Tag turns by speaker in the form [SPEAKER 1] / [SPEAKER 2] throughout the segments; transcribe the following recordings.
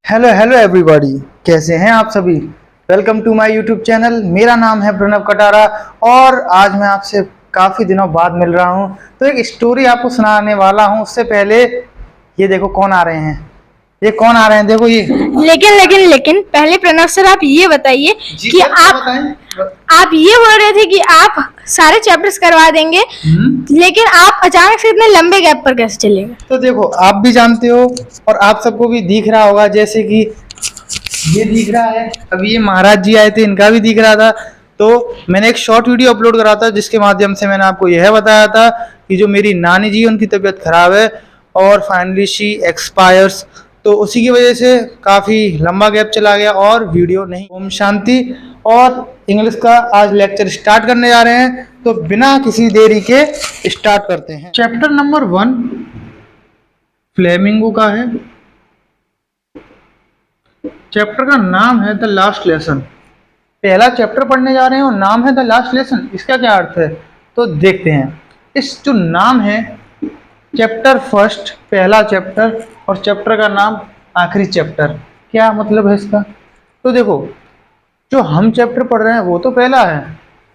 [SPEAKER 1] Hello hello everybody, कैसे हैं आप सभी। Welcome to my YouTube channel. मेरा नाम है प्रणव कटारा और आज मैं आपसे काफ़ी दिनों बाद मिल रहा हूं। तो एक स्टोरी आपको सुनाने वाला हूं। उससे पहले ये देखो कौन आ रहे हैं। ये कौन आ रहे हैं, देखो ये।
[SPEAKER 2] लेकिन पहले प्रणव सर आप ये बताइए
[SPEAKER 1] जी
[SPEAKER 2] कि
[SPEAKER 1] सर, क्या बताएं।
[SPEAKER 2] आप ये बोल रहे थे कि आप सारे चैप्टर्स करवा देंगे, लेकिन आप अचानक से इतने लंबे गैप पर कैसे चलेगा।
[SPEAKER 1] तो देखो, आप भी जानते हो और आप सबको भी दिख रहा होगा, जैसे कि ये दिख रहा है। अभी ये महाराज जी आए थे, इनका भी दिख रहा था। तो मैंने एक शॉर्ट वीडियो अपलोड करा था जिसके माध्यम से मैंने आपको यह बताया था कि जो मेरी नानी जी उनकी तबीयत खराब है और फाइनली शी एक्सपायर्स। तो उसी की वजह से काफ़ी लंबा गैप चला गया और वीडियो नहीं। ओम शांति। और इंग्लिश का आज लेक्चर स्टार्ट करने जा रहे हैं, तो बिना किसी देरी के स्टार्ट करते हैं। चैप्टर नंबर 1 फ्लेमिंगो का है। चैप्टर का नाम है द लास्ट लेसन। पहला चैप्टर पढ़ने जा रहे हैं और नाम है द लास्ट लेसन। इसका क्या अर्थ है, तो देखते हैं। इस जो नाम है, चैप्टर फर्स्ट पहला चैप्टर, और चैप्टर का नाम आखिरी चैप्टर, क्या मतलब है इसका। तो देखो, जो हम चैप्टर पढ़ रहे हैं वो तो पहला है,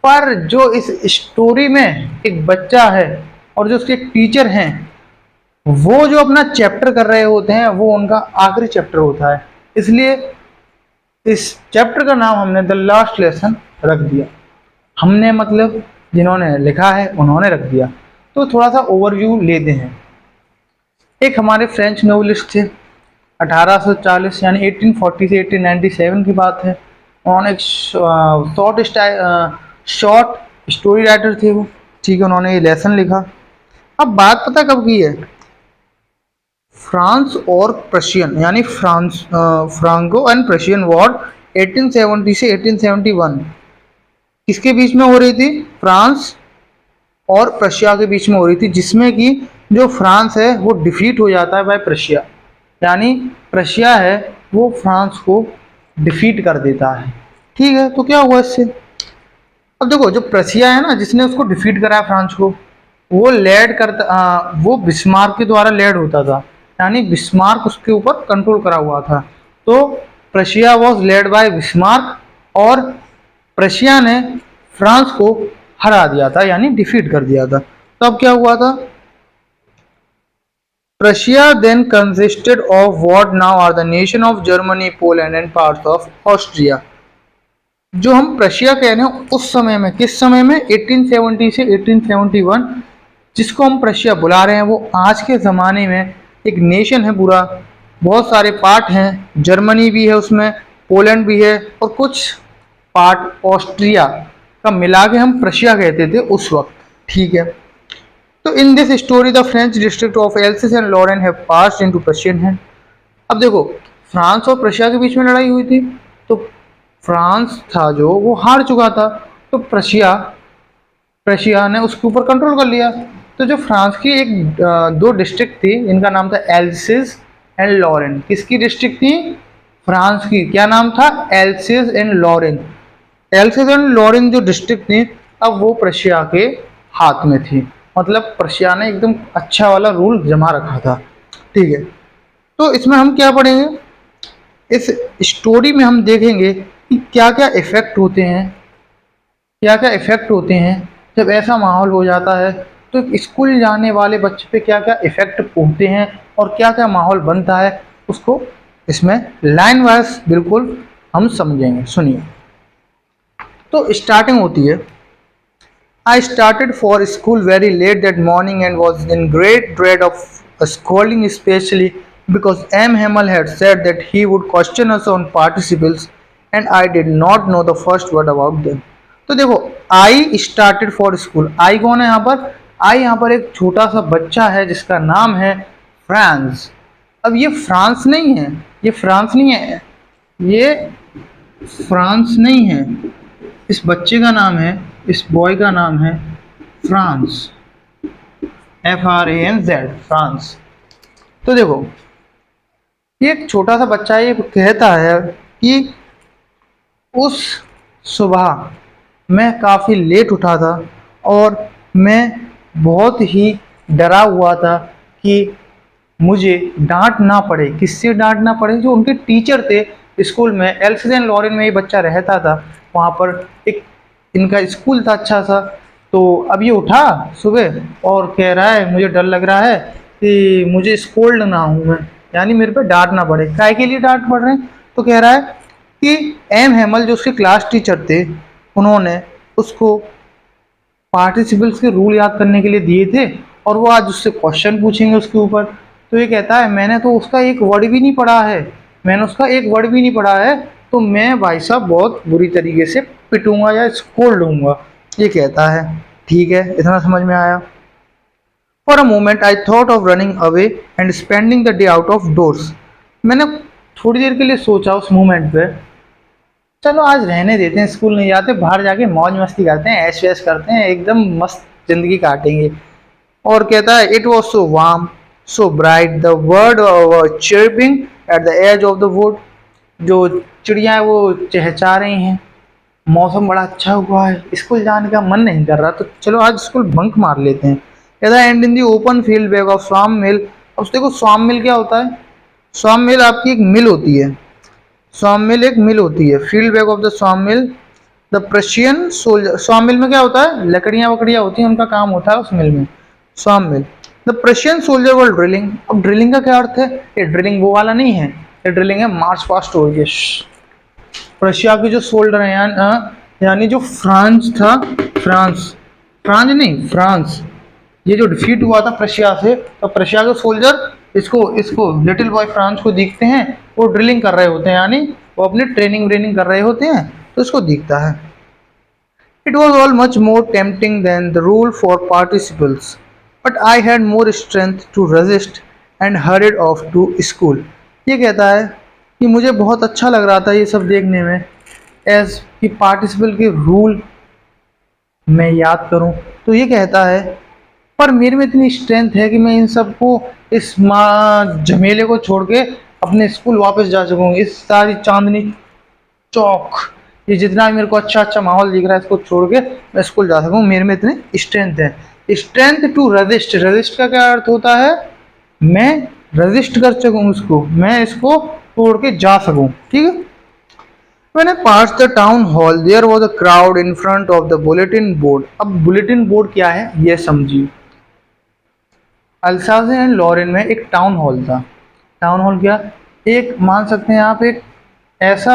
[SPEAKER 1] पर जो इस स्टोरी में एक बच्चा है और जो उसके एक टीचर हैं, वो जो अपना चैप्टर कर रहे होते हैं वो उनका आखिरी चैप्टर होता है। इसलिए इस चैप्टर का नाम हमने द लास्ट लेसन रख दिया। हमने मतलब जिन्होंने लिखा है उन्होंने रख दिया। तो थोड़ा सा ओवरव्यू लेते हैं। एक हमारे फ्रेंच नोवेलिस्ट थे, 1840 यानी 1840 से 1897 की बात है। उन्होंने एक शॉर्ट स्टोरी राइटर थे वो, ठीक है। उन्होंने ये लेसन लिखा। अब बात पता कब की है, फ्रांस और प्रशियन यानी फ्रांको एंड प्रशियन वॉर 1870 से 1871 किसके बीच में हो रही थी, फ्रांस और प्रशिया के बीच में हो रही थी, जिसमें कि जो फ्रांस है वो डिफीट हो जाता है बाय प्रशिया, यानी प्रशिया है वो फ्रांस को डिफीट कर देता है। ठीक है, तो क्या हुआ इससे। अब देखो, जो प्रशिया है ना, जिसने उसको डिफीट करा फ्रांस को, वो लेड करता वो बिस्मार्क के द्वारा लेड होता था, यानी बिस्मार्क उसके ऊपर कंट्रोल करा हुआ था। तो Prussia was led by Bismarck और प्रशिया ने फ्रांस को हरा दिया था, यानी डिफीट कर दिया था। तो अब क्या हुआ था, Prussia then consisted of what now are the nation of Germany, Poland and parts of Austria. जो हम प्रशिया कह रहे हैं उस समय में, किस समय में, 1870 से 1871, जिसको हम प्रशिया बुला रहे हैं, वो आज के ज़माने में एक नेशन है पूरा। बहुत सारे पार्ट हैं, जर्मनी भी है उसमें, पोलैंड भी है और कुछ पार्ट ऑस्ट्रिया का मिला के हम प्रशिया कहते थे उस वक्त। ठीक है। तो in this story the French district of Alsace and Lorraine have passed into Prussian hand. अब देखो, फ्रांस और प्रशिया के बीच में लड़ाई हुई थी, तो फ्रांस था जो वो हार चुका था, तो प्रशिया प्रशिया ने उसके ऊपर कंट्रोल कर लिया। तो जो फ्रांस की दो डिस्ट्रिक्ट थी, इनका नाम था एल्सिस एंड लॉरेन। किसकी डिस्ट्रिक्ट थी, फ्रांस की। क्या नाम था, Alsace and Lorraine. Alsace and Lorraine जो डिस्ट्रिक्ट थी, अब वो प्रशिया के हाथ में थी। मतलब प्रशिया ने एकदम अच्छा वाला रूल जमा रखा था। ठीक है। तो इसमें हम क्या पढ़ेंगे, इस स्टोरी में हम देखेंगे कि क्या क्या इफ़ेक्ट होते हैं, क्या क्या इफ़ेक्ट होते हैं जब ऐसा माहौल हो जाता है। तो स्कूल जाने वाले बच्चे पे क्या क्या इफ़ेक्ट होते हैं और क्या क्या माहौल बनता है, उसको इसमें लाइन वाइज बिल्कुल हम समझेंगे। सुनिए। तो स्टार्टिंग होती है, I started for school very late that morning and was in great dread of a scolding, especially because M. Hamel had said that he would question us on participles and I did not know the first word about them. तो देखो, I started for school, I कौन है यहाँ पर, I यहाँ पर एक छोटा सा बच्चा है जिसका नाम है फ्रांस। अब ये फ्रांस नहीं है, ये फ्रांस नहीं है, ये फ्रांस नहीं है। इस बच्चे का नाम है, इस बॉय का नाम है फ्रांस, FRANZ, फ्रांस। तो देखो, ये एक छोटा सा बच्चा ये कहता है कि उस सुबह मैं काफ़ी लेट उठा था और मैं बहुत ही डरा हुआ था कि मुझे डांट ना पड़े। किससे डांट ना पड़े? जो उनके टीचर थे स्कूल में। एल्सेन लॉरेन में ये बच्चा रहता था, वहाँ पर एक इनका स्कूल था अच्छा सा। तो अब ये उठा सुबह और कह रहा है मुझे डर लग रहा है कि मुझे स्कोल्ड ना हूँ मैं, यानी मेरे पे डांट ना पड़े। काय के लिए डांट पड़ रहे हैं? तो कह रहा है कि एम हेमल जो उसके क्लास टीचर थे, उन्होंने उसको पार्टिसिपल्स के रूल याद करने के लिए दिए थे और वो आज उससे क्वेश्चन पूछेंगे उसके ऊपर। तो ये कहता है मैंने तो उसका एक वर्ड भी नहीं पढ़ा है, मैंने उसका एक वर्ड भी नहीं पढ़ा है, तो मैं भाई साहब बहुत बुरी तरीके से पिटूंगा या स्कोल्ड होऊंगा। ये कहता है। ठीक है, इतना समझ में आया। For a moment I thought of running away and spending the day out of doors. मैंने थोड़ी देर के लिए सोचा उस मोमेंट पे, चलो आज रहने देते हैं, स्कूल नहीं जाते, बाहर जाके मौज मस्ती करते हैं, ऐश वैश करते हैं, एकदम मस्त जिंदगी काटेंगे। और कहता है it was so warm so bright the bird chirping at the edge of the wood. जो चिड़िया है वो चहचा रही हैं, मौसम बड़ा अच्छा हुआ है, स्कूल जाने का मन नहीं कर रहा, तो चलो आज स्कूल बंक मार लेते हैं। कहता है and in the open field back of sawmill. अब देखो स्वाम मिल क्या होता है? स्वाम मिल आपकी एक मिल होती है, स्वाम मिल एक मिल होती है। फील्ड बैक ऑफ द स्वाम मिल द प्रशियन सोल्जर। स्वाम मिल में क्या होता है? लकड़ियां वकड़ियां होती हैं, उनका काम होता है उस मिल में, sawmill. The Prussian soldiers were drilling. अब ड्रिलिंग का क्या अर्थ है? ये ड्रिलिंग वो वाला नहीं है, ये ड्रिलिंग है मार्च पास्ट हो गया। प्रशिया के जो सोल्जर हैं यानी जो फ्रांस था, फ्रांस फ्रांस नहीं फ्रांस, ये जो डिफीट हुआ था प्रशिया से, तो प्रशिया के सोल्जर इसको इसको लिटिल बॉय फ्रांस को दिखते हैं, वो ड्रिलिंग कर रहे होते हैं, यानी वो अपनी ट्रेनिंग व्रेनिंग कर रहे होते हैं, तो इसको दिखता है। It was all much more tempting than the rule for participles but I had more strength to resist and hurried off to school. ये कहता है कि मुझे बहुत अच्छा लग रहा था ये सब देखने में, एज कि पार्टिसिपल के रूल मैं याद करूं। तो ये कहता है पर मेरे में इतनी स्ट्रेंथ है कि मैं इन सबको, इस झमेले को छोड़ के अपने स्कूल वापस जा सकूँ। इस सारी चांदनी चौक, ये जितना भी मेरे को अच्छा अच्छा माहौल दिख रहा है, इसको छोड़ के मैं स्कूल जा सकूँ, मेरे में इतनी स्ट्रेंथ है। Strength to resist. रजिस्ट का क्या अर्थ होता है? मैं रजिस्ट कर सकूँ उसको, मैं इसको तोड़ के जा सकूँ। ठीक है। When I passed the town hall, there was a crowd in front of the bulletin board. अब bulletin board क्या है ये समझिए। अल्सासे एंड लॉरेन में एक टाउन हॉल था। टाउन हॉल क्या? एक मान सकते हैं आप एक ऐसा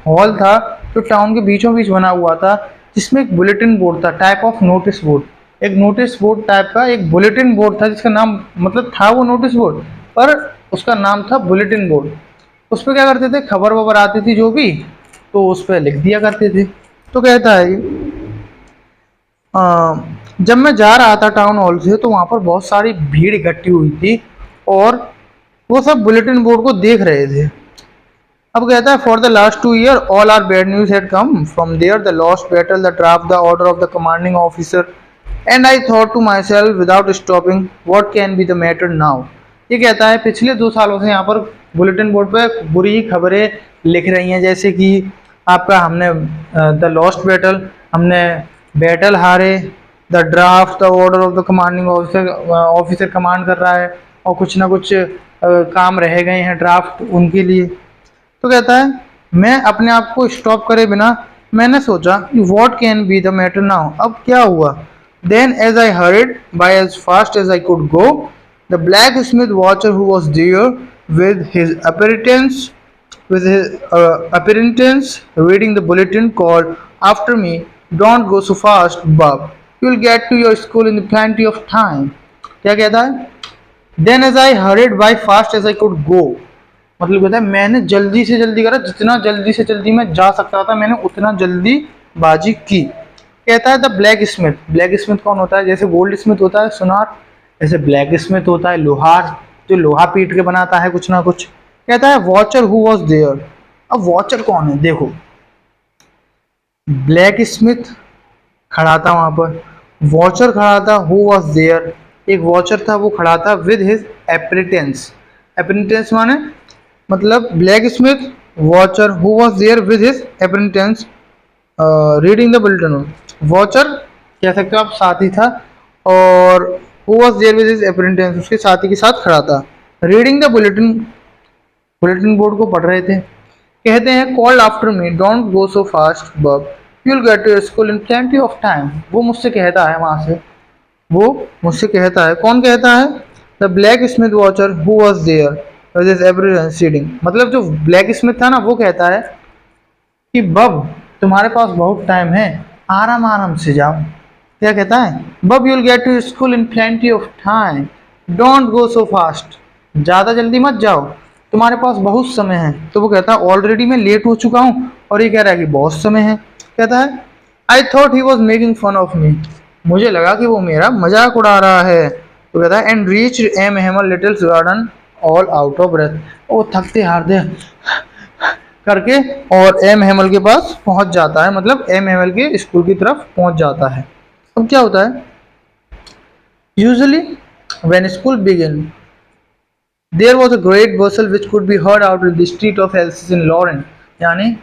[SPEAKER 1] हॉल था जो टाउन के बीचों बीच बना हुआ था, जिसमें एक बुलेटिन बोर्ड था, टाइप ऑफ नोटिस बोर्ड। एक नोटिस बोर्ड टाइप का एक बुलेटिन बोर्ड था, जिसका नाम मतलब था वो नोटिस बोर्ड, पर उसका नाम था बुलेटिन बोर्ड। उस पर क्या करते थे? खबर वबर आती थी जो भी, तो उस पर लिख दिया करते थे। तो कहता है जब मैं जा रहा था टाउन हॉल से, तो वहाँ पर बहुत सारी भीड़ इकट्ठी हुई थी और वो सब बुलेटिन बोर्ड को देख रहे थे। अब कहता है for the last 2 years all our bad news had come from there, the lost battle, the draft, the order of the commanding officer, and I thought to myself without stopping what can be the matter now. ये कहता है पिछले 2 सालों से यहाँ पर bulletin board पर बुरी खबरें लिख रही हैं, जैसे कि आपका हमने द लॉस्ट बैटल, हमने बैटल हारे, the draft, the order of the commanding officer, officer command कर रहा है और कुछ ना कुछ काम रह गए हैं ड्राफ्ट उनके लिए। तो कहता है मैं अपने आप को स्टॉप करे बिना मैंने सोचा कि what can be the matter now, अब क्या हुआ। Then as I heard by as fast as I could go, the blacksmith Wachter who was there with his apprentice reading the bulletin called after me, don't go so fast Bob, you'll get to your school in plenty of time। क्या कहता है? then as I hurried by fast as I could go, मतलब कहता है मैंने जल्दी से जल्दी करा, जितना जल्दी से जल्दी मैं जा सकता था मैंने उतना जल्दी बाजी की। कहता है the black Smith. Black Smith कौन होता है? जैसे गोल्ड स्मिथ होता है सुनार, ऐसे ब्लैक स्मिथ होता है लोहार, जो लोहा पीट के बनाता है कुछ ना कुछ। कहता है वॉचर हु वॉज देयर। अब वॉचर कौन है? देखो ब्लैक स्मिथ खड़ा था वहां पर, वॉचर खड़ा था, हु वॉज देयर, एक वॉचर था वो खड़ा था विद हिज एप्रेंटिस। एप्रेंटिस माने मतलब blacksmith Wachter who was there with his apprentice reading the bulletin. Wachter कह सकते हो आप साथी था, और who was there with his apprentice उसके साथी के साथ खड़ा था। Reading the bulletin, bulletin board को पढ़ रहे थे। कहते हैं called after me don't go so fast bub you will get to school in plenty of time. वो मुझसे कहता है वहां से, वो मुझसे कहता है, कौन कहता है? The blacksmith Wachter who was there every seeding. मतलब जो ब्लैक स्मिथ था ना, वो कहता है कि बब तुम्हारे पास बहुत टाइम है, आराम आराम से जाओ। क्या कहता है? Bub you'll get to school in plenty of time don't go so fast. ज़्यादा जल्दी मत जाओ, तुम्हारे पास बहुत समय है। तो वो कहता है ऑलरेडी मैं लेट हो चुका हूँ, और ये कह रहा है कि बहुत समय है। कहता है I thought he was making fun of me. मुझे लगा कि वो मेरा मजाक उड़ा रहा है। तो कहता है and reach M Hamel little garden all out of breath. वो थकते हारते करके और एम हेमल के पास पहुंच जाता है, मतलब एम हेमल के स्कूल की तरफ पहुंच जाता है। अब क्या होता है? Usually when school begin there was a great bustle which could be heard out in the street of Alsace in Lorraine. यानी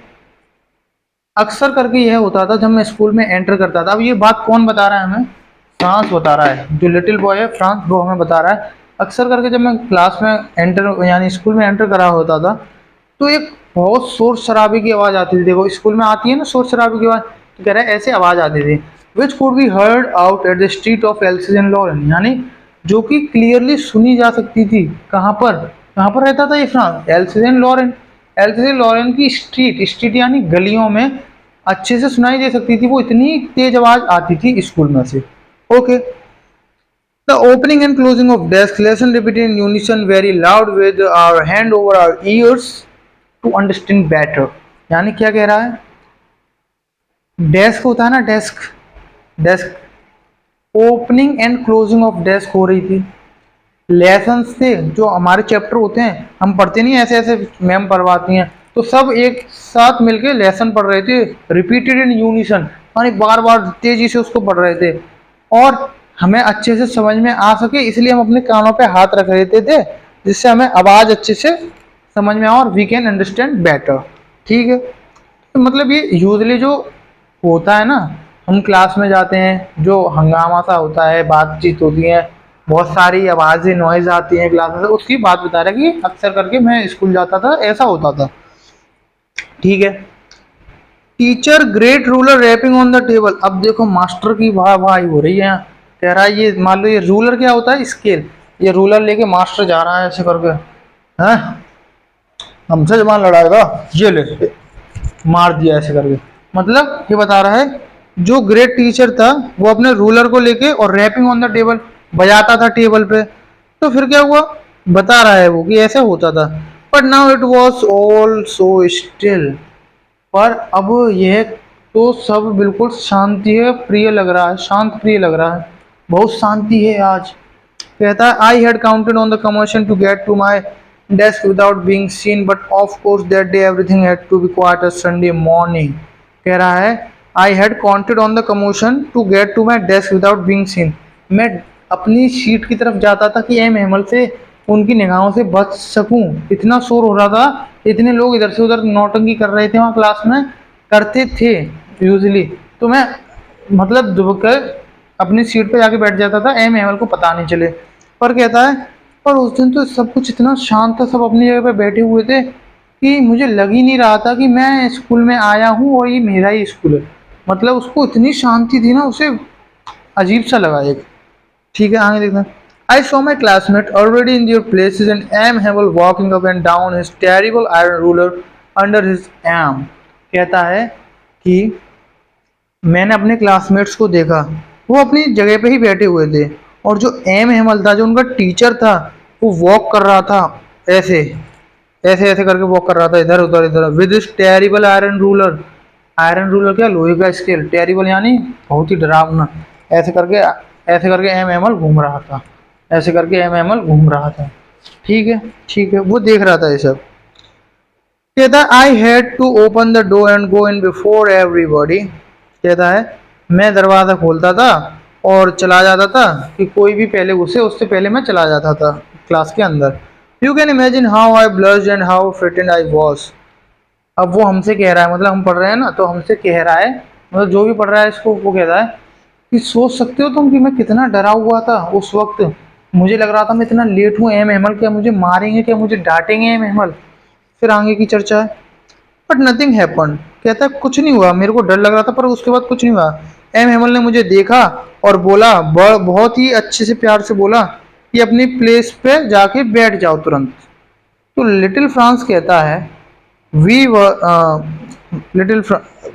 [SPEAKER 1] अक्सर करके यह होता था जब मैं स्कूल में एंटर करता था। अब ये बात कौन बता रहा है हमें? फ्रांस बता रहा है, जो लिटिल बॉय है फ्रांस, वो हमें बता रहा है। अक्सर करके जब मैं क्लास में एंटर यानी स्कूल में एंटर करा होता था, तो एक बहुत शोर शराबे की आवाज़ आती थी। देखो स्कूल में आती है ना शोर शराबे की आवाज़, तो कह रहा है ऐसे आवाज़ आती थी। Which could be heard out at the street of Alsace and Lorraine. यानी जो कि क्लियरली सुनी जा सकती थी। कहाँ पर रहता था ये France? Alsace and Lorraine. Alsace and Lorraine की स्ट्रीट, स्ट्रीट यानी गलियों में अच्छे से सुनाई दे सकती थी। वो इतनी तेज आवाज़ आती थी स्कूल में से। Okay. The opening and closing of desks, lesson repeated in unison very loud with our hand over our ears to understand better। यानी क्या कह रहा है? डेस्क होता है ना, desk, desk opening and closing of desk हो रही थी। लेसन्स थे जो हमारे चैप्टर होते हैं, हम पढ़ते नहीं ऐसे ऐसे मैम पढ़वाती हैं, तो सब एक साथ मिलके लेसन पढ़ रहे थे, रिपीटेड इन यूनिसन, यानी बार बार तेजी से उसको पढ़ रहे थे। और हमें अच्छे से समझ में आ सके इसलिए हम अपने कानों पे हाथ रख देते थे, जिससे हमें आवाज़ अच्छे से समझ में आ और वी कैन अंडरस्टैंड बेटर। ठीक है, तो मतलब ये यूजली जो होता है ना, हम क्लास में जाते हैं, जो हंगामा सा होता है, बातचीत होती है, बहुत सारी आवाज़ें नॉइज आती हैं क्लास में, उसकी बात बता रहा है कि अक्सर करके मैं स्कूल जाता था, ऐसा होता था। ठीक है। Teacher great ruler rapping on the table. अब देखो मास्टर की वाह वाही हो रही है यहाँ। कह रहा है ये मान लो ये रूलर क्या होता है? स्केल। ये रूलर लेके मास्टर जा रहा है ऐसे करके, हैं हमसे जबान लड़ाएगा, ये ले, मार दिया ऐसे करके। मतलब ये बता रहा है जो ग्रेट टीचर था वो अपने रूलर को लेके और रैपिंग ऑन द टेबल बजाता था टेबल पे। तो फिर क्या हुआ? बता रहा है वो कि ऐसा होता था। But now it was all so still. पर अब यह तो सब बिल्कुल शांति है प्रिय लग रहा है, शांत प्रिय लग रहा है, बहुत शांति है आज। कहता है I had counted on the commotion to get to my desk without being seen but of course that day everything had to be quite a Sunday morning. कह रहा है I had counted on the commotion to get to my desk without being seen. मैं अपनी seat की तरफ जाता था कि एम हेमल से उनकी निगाहों से बच सकूं। इतना शोर हो रहा था, इतने लोग इधर से उधर नौटंकी कर रहे थे वहाँ क्लास में, करते थे यूजली। तो मैं मतलब दुबकर अपनी सीट पे जाके बैठ जाता था, एम हेमल को पता नहीं चले। पर कहता है पर उस दिन तो सब कुछ इतना शांत था, सब अपनी जगह पे बैठे हुए थे कि मुझे लग ही नहीं रहा था कि मैं स्कूल में आया हूँ और ये मेरा ही स्कूल है। मतलब उसको इतनी शांति थी ना, उसे अजीब सा लगा एक। ठीक है, आगे देखना। I saw my classmate already in their places and M Hamel walking up and down his terrible iron ruler under his arm. कहता है कि मैंने अपने क्लासमेट्स को देखा, वो अपनी जगह पे ही बैठे हुए थे, और जो एम हेमल था, जो उनका टीचर था, वो वॉक कर रहा था ऐसे ऐसे ऐसे करके वॉक कर रहा था, इधर उधर इधर, with is terrible iron ruler. Iron ruler क्या? लोहे का स्केल। टेरिबल यानी बहुत ही डरावना। ऐसे करके एम एमल घूम रहा था, ऐसे करके एम एमल घूम रहा था। ठीक है, ठीक है, वो देख रहा था ये सब। कहता है I had to open the door and go in before everybody. कहता है मैं दरवाज़ा खोलता था और चला जाता था कि कोई भी पहले घुसे उससे पहले मैं चला जाता था क्लास के अंदर। You can imagine how I blushed and how frightened I was. अब वो हमसे कह रहा है, मतलब हम पढ़ रहे हैं ना, तो हमसे कह रहा है, मतलब जो भी पढ़ रहा है इसको वो कह रहा है कि सोच सकते हो तुम कि मैं कितना डरा हुआ था उस वक्त, मुझे लग रहा था मैं इतना लेट हूँ, एम हेमल क्या मुझे मारेंगे, क्या मुझे डांटेंगे एम हेमल। फिर आगे की चर्चा है, बट नथिंग हैपन। कहता है कुछ नहीं हुआ, मेरे को डर लग रहा था पर उसके बाद कुछ नहीं हुआ। एम हेमल ने मुझे देखा और बोला, बहुत ही अच्छे से प्यार से बोला कि अपनी प्लेस पे जाके बैठ जाओ तुरंत। तो लिटिल फ्रांस कहता है, वी लिटिल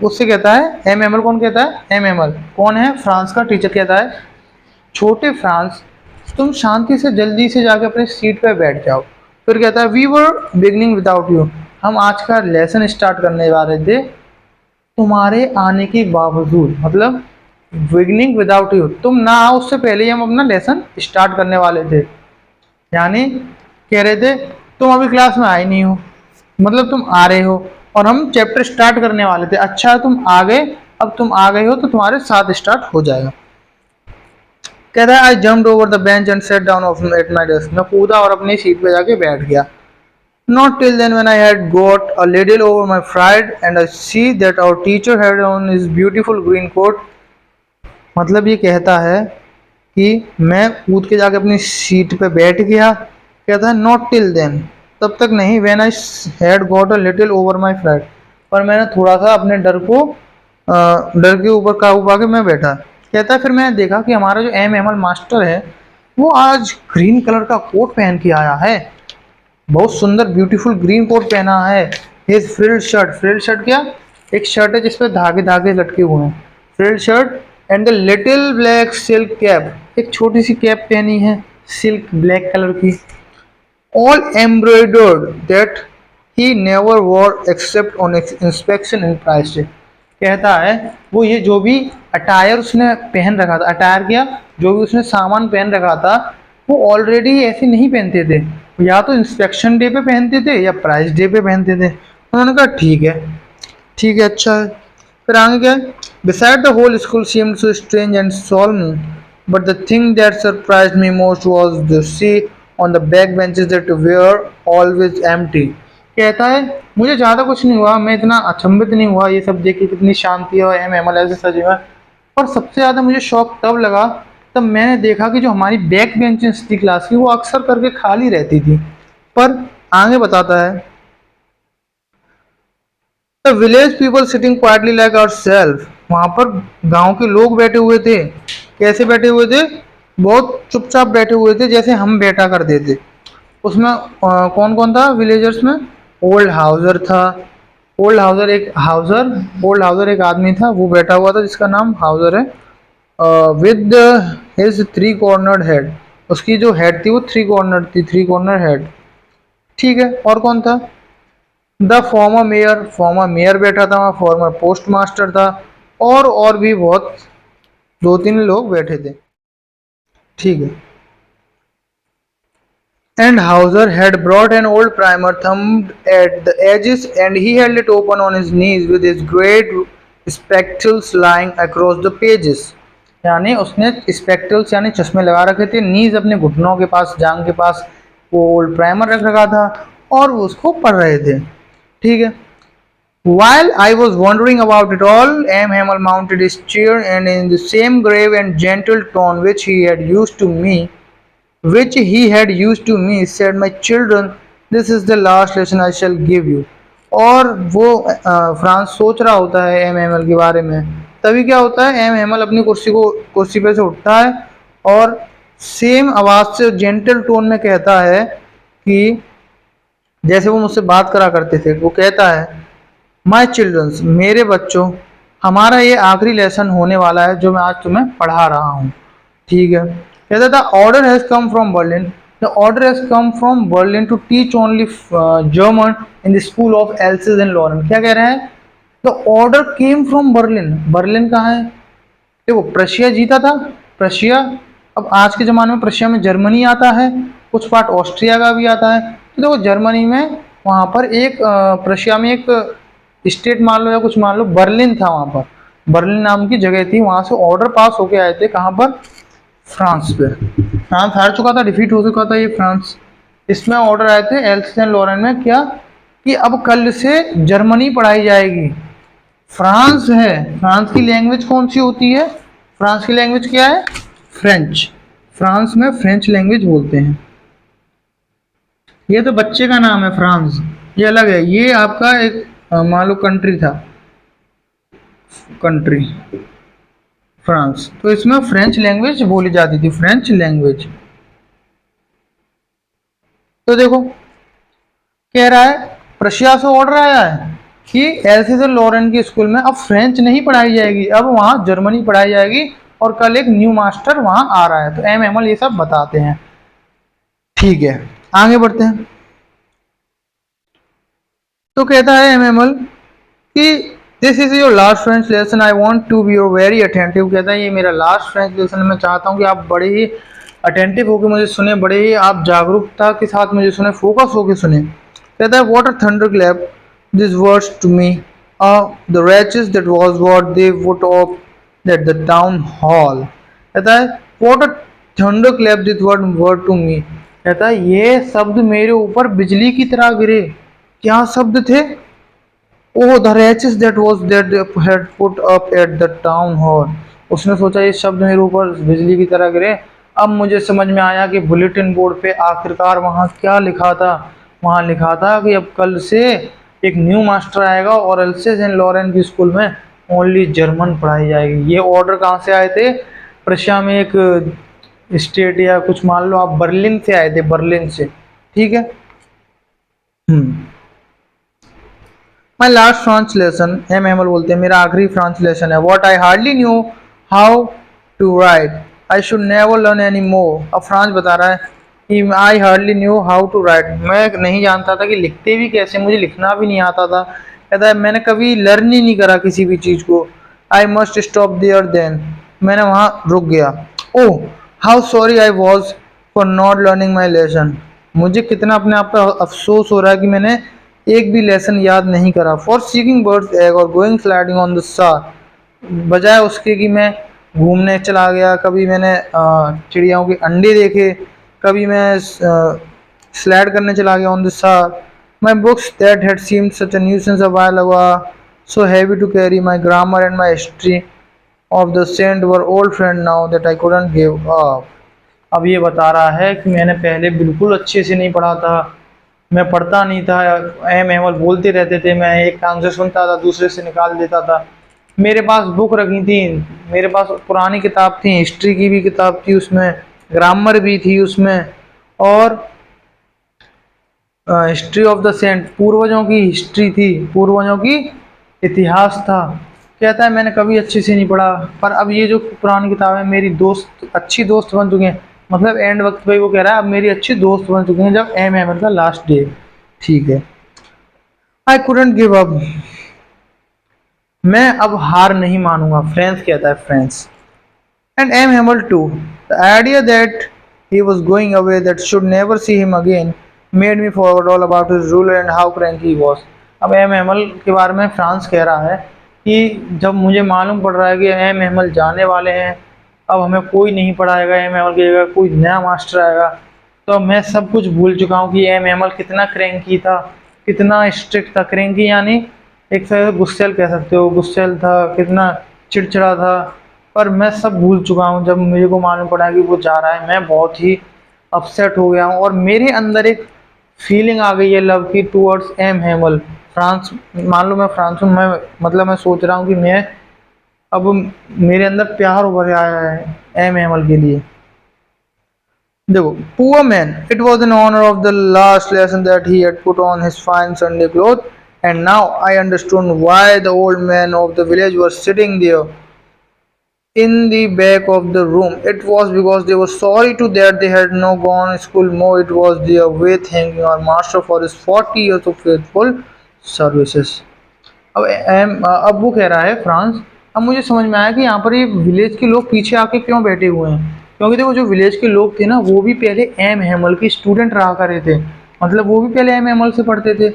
[SPEAKER 1] उससे कहता है, एम एमल कौन कहता है, एम एमल कौन है, फ्रांस का टीचर कहता है, छोटे फ्रांस तुम शांति से जल्दी से जाके अपने सीट पे बैठ जाओ। फिर कहता है, we were beginning without you, हम आज का लेसन स्टार्ट करने वाले थे तुम्हारे आने के बावजूद, मतलब बिगनिंग विदाउट यू, तुम ना आओ उससे पहले ही हम अपना लेसन स्टार्ट करने वाले थे। यानी कह रहे थे तुम अभी क्लास में आए नहीं हो, मतलब तुम आ रहे हो और हम चैप्टर स्टार्ट करने वाले थे, अच्छा है तुम आ गए, अब तुम आ गए हो तो तुम्हारे साथ स्टार्ट हो जाएगा। कहता है, I jumped over the bench and set down off at my desk, मैं कूदा और अपनी सीट पे जाके बैठ गया। Not till then when I had got a little over my fright and I see that our teacher had on his beautiful green coat. मतलब ये कहता है कि मैं कूद के जाके अपनी सीट पे बैठ गया। कहता है नॉट टिल देन, तब तक नहीं, when I had got a little over my fried, पर मैंने थोड़ा सा अपने डर के ऊपर काबू पा के मैं बैठा। कहता है फिर मैंने देखा कि हमारा जो एम एमल मास्टर है वो आज ग्रीन कलर का कोट पहन के आया है, बहुत सुंदर ब्यूटीफुल ग्रीन कोट पहना है। His frilled shirt, frilled shirt क्या, एक शर्ट है जिसपे धागे धागे लटके हुए हैं, frilled shirt, and the little black silk cap, एक छोटी सी कैप पहनी है सिल्क ब्लैक कलर की, all embroidered that he never war except on inspection in price day. कहता है वो ये जो भी अटायर उसने पहन रखा था, अटायर क्या, जो भी उसने सामान पहन रखा था वो ऑलरेडी ऐसे नहीं पहनते थे, या तो इंस्पेक्शन डे पे पहनते थे या प्राइस डे पे पहनते थे। उन्होंने कहा ठीक है, ठीक है, अच्छा है। फिर आगे क्या है, beside the whole school seemed so strange and solemn, but the thing that surprised me most was to see on the back benches that were always empty। कहता है मुझे ज़्यादा कुछ नहीं हुआ, मैं इतना अचंभित नहीं हुआ ये सब देख के कितनी शांति है और एम एम एल ऐसे सजे हुए, पर सबसे ज़्यादा मुझे शौक तब लगा तब मैंने देखा कि जो हमारी बैक बेंचेस थी क्लास की वो अक्सर करके खाली रहती थी। पर आगे बताता है, the village people sitting quietly like our, वहाँ पर गांव के लोग बैठे हुए थे। कैसे बैठे हुए थे, बहुत चुपचाप बैठे हुए थे जैसे हम बैठा करते थे। उसमें कौन कौन था विलेजर्स में, ओल्ड हाउसर था, ओल्ड हाउसर एक आदमी था वो बैठा हुआ था जिसका नाम हाउसर है, with his three cornered head, उसकी जो हेड थी वो थ्री कॉर्नर थी, थ्री कॉर्नर हेड। ठीक है, और कौन था, द फॉर्मर मेयर बैठा था वहाँ, फॉर्मर पोस्ट मास्टर था, और भी बहुत दो तीन लोग बैठे थे। ठीक है, and Hauser had brought an old primer thumbed at the edges and he held it open on his knees with his great spectacles lying across the pages। यानी उसने स्पेक्टल्स यानी चश्मे लगा रखे थे, नीज अपने घुटनों के पास, जांग के पास वो ओल्ड प्राइमर रख रखा था और वो उसको पढ़ रहे थे। ठीक है, while I was wondering about it all, M. Hamel mounted his chair and in the same grave and gentle tone which he had used to me, said, my children, this is the last lesson I shall give you। और वो France सोच रहा होता है M Emil के बारे में, तभी क्या होता है, एम एमल अपनी कुर्सी पे से उठता है और सेम आवाज़ से जेंटल टोन में कहता है कि जैसे वो मुझसे बात करा करते थे, वो कहता है, माई चिल्ड्रंस, मेरे बच्चों, हमारा ये आखिरी लेसन होने वाला है जो मैं आज तुम्हें पढ़ा रहा हूँ। ठीक है, कहता था, order has come from Berlin, the order has come from Berlin to teach only German in the school of Alsace and Lorraine. क्या कह रहे हैं, the order came from Berlin, Berlin कहाँ है, देखो प्रशिया जीता था, प्रशिया, अब आज के ज़माने में प्रशिया में जर्मनी आता है, कुछ पार्ट ऑस्ट्रिया का भी आता है, तो देखो जर्मनी में वहाँ पर एक प्रशिया में एक स्टेट मान लो या कुछ मान लो, बर्लिन था, वहाँ पर बर्लिन नाम की जगह थी, वहाँ से ऑर्डर पास होके आए थे, कहाँ पर, फ्रांस पे। फ्रांस हार चुका था, डिफीट हो चुका था ये फ्रांस, इसमें ऑर्डर आए थे एल्सेस एंड लॉरेन में, क्या कि अब कल से जर्मनी पढ़ाई जाएगी। फ्रांस है, फ्रांस की लैंग्वेज कौन सी होती है, फ्रांस की लैंग्वेज क्या है, फ्रेंच। फ्रांस में फ्रेंच लैंग्वेज बोलते हैं। ये तो बच्चे का नाम है फ्रांस, ये अलग है। ये आपका एक मान लो कंट्री था, कंट्री फ्रांस, तो इसमें फ्रेंच लैंग्वेज बोली जाती थी, फ्रेंच लैंग्वेज। तो देखो कह रहा है प्रशिया से ऑर्डर आया है कि एल्सेस लॉरेन की स्कूल में अब फ्रेंच नहीं पढ़ाई जाएगी, अब वहाँ जर्मनी पढ़ाई जाएगी और कल एक न्यू मास्टर वहाँ आ रहा है। तो एम एमल ये सब बताते हैं। ठीक है, आगे बढ़ते हैं। तो कहता है एम एमल कि this is your last French lesson, I want to be your very attentive. कहता है ये मेरा लास्ट फ्रेंच लेसन, मैं चाहता हूँ कि आप बड़े ही अटेंटिव होकर मुझे सुने, बड़े ही आप जागरूकता के साथ मुझे सुने, फोकस होकर सुने। कहता है what a thunderclap this words to me, the wretches that was what they would of at the town hall। कहता है what a thunderclap this word to me. कहता है ये शब्द मेरे ऊपर बिजली की तरह गिरे। क्या शब्द थे? ओह the wretches that was that they had put up at the town hall। उसने सोचा ये शब्द मेरे ऊपर बिजली की तरह गिरे। अब मुझे समझ में आया कि बुलेटिन बोर्ड पे आखिरकार वहाँ क्या लिखा था। वहाँ लिखा था कि अब कल से एक न्यू मास्टर आएगा और एल्सेस एंड लॉरेन की स्कूल में ओनली जर्मन पढ़ाई जाएगी। ये ऑर्डर कहाँ से आए थे? प्रशिया में एक स्टेट या कुछ मान लो आप बर्लिन से आए थे, बर्लिन से। ठीक है। My last France lesson, M Hamel बोलते हैं मेरा आखिरी फ्रांस लेसन है। What I hardly knew how to write I should never learn any more. अब फ्रांस बता रहा है कि I hardly knew how to write, मैं नहीं जानता था कि लिखते भी कैसे, मुझे लिखना भी नहीं आता था। कहता है मैंने कभी लर्न ही नहीं करा किसी भी चीज़ को। I must stop there then, मैंने वहाँ रुक गया। Oh how sorry I was for not learning my lesson, मुझे कितना अपने आप पर अफसोस हो रहा है कि मैंने एक भी लेसन याद नहीं करा। फॉर सीकिंग बर्ड्स एग और गोइंग स्लाइडिंग ऑन द सार, बजाय उसके कि मैं घूमने चला गया, कभी मैंने चिड़ियाओं के अंडे देखे, कभी मैं स्लाइड करने चला गया ऑन द सार। My books that had seemed such a nuisance a while ago so heavy to carry, my grammar and my history of the saint were old friend now that I couldn't give up. अब ये बता रहा है कि मैंने पहले बिल्कुल अच्छे से नहीं पढ़ा था, मैं पढ़ता नहीं था, एम एमल बोलते रहते थे, मैं एक कान से सुनता था दूसरे से निकाल देता था। मेरे पास बुक रखी थी, मेरे पास पुरानी किताब थी, हिस्ट्री की भी किताब थी उसमें, ग्रामर भी थी उसमें, और हिस्ट्री ऑफ द सेंट, पूर्वजों की हिस्ट्री थी, पूर्वजों की इतिहास था। कहता है मैंने कभी अच्छे से नहीं पढ़ा, पर अब ये जो पुरानी किताब है मेरी दोस्त, अच्छी दोस्त बन चुके हैं। मतलब एंड वक्त पे वो कह रहा है अब मेरी अच्छी दोस्त बन चुके हैं जब एम एम का लास्ट डे। ठीक है। आई कुडंट गिव अप, मैं अब हार नहीं मानूंगा, फ्रेंड्स कहता है, friends. And M. Hamel too. The idea that he was going away, that should never see him again, made me forget all about his ruler and how cranky he was। अब M Hemal के बारे में France कह रहा है कि जब मुझे मालूम पड़ रहा है कि एम हेमल जाने वाले हैं, अब हमें कोई नहीं पढ़ाएगा, एम हेमल की जगह कोई नया मास्टर आएगा, तो मैं सब कुछ भूल चुका हूँ कि एम हेमल कितना क्रैंकी था, कितना स्ट्रिक्ट था। क्रैंकी यानी एक तरह से गुस्सैल कह सकते हो, गुस्सैल था, कितना चिड़चिड़ा था। पर मैं सब भूल चुका हूँ जब मेरे को मालूम पड़ा कि वो जा रहा है, मैं बहुत ही अपसेट हो गया हूँ और मेरे अंदर एक फीलिंग आ गई है लव की टूवर्ड्स एम हेमल। फ्रांस, मान लो मैं फ्रांस में, मैं मतलब मैं सोच रहा हूँ कि मैं अब मेरे अंदर प्यार उभर आया है एम हेमल के लिए। देखो poor man, it was in honor of the last lesson that he had put on his fine Sunday clothes, and now I understood why the old men of the village were sitting there in the back of the room. It was because they were sorry to that they had no gone to school more. It was their way thanking our master for his 40 years of faithful services। अब वो कह रहा है France, अब मुझे समझ में आया कि यहाँ पर ये विलेज के लोग पीछे आके क्यों बैठे हुए हैं। क्योंकि देखो जो विलेज के लोग थे ना, वो भी पहले एम हेमल के स्टूडेंट रहा करे थे, मतलब वो भी पहले एम हेमल से पढ़ते थे।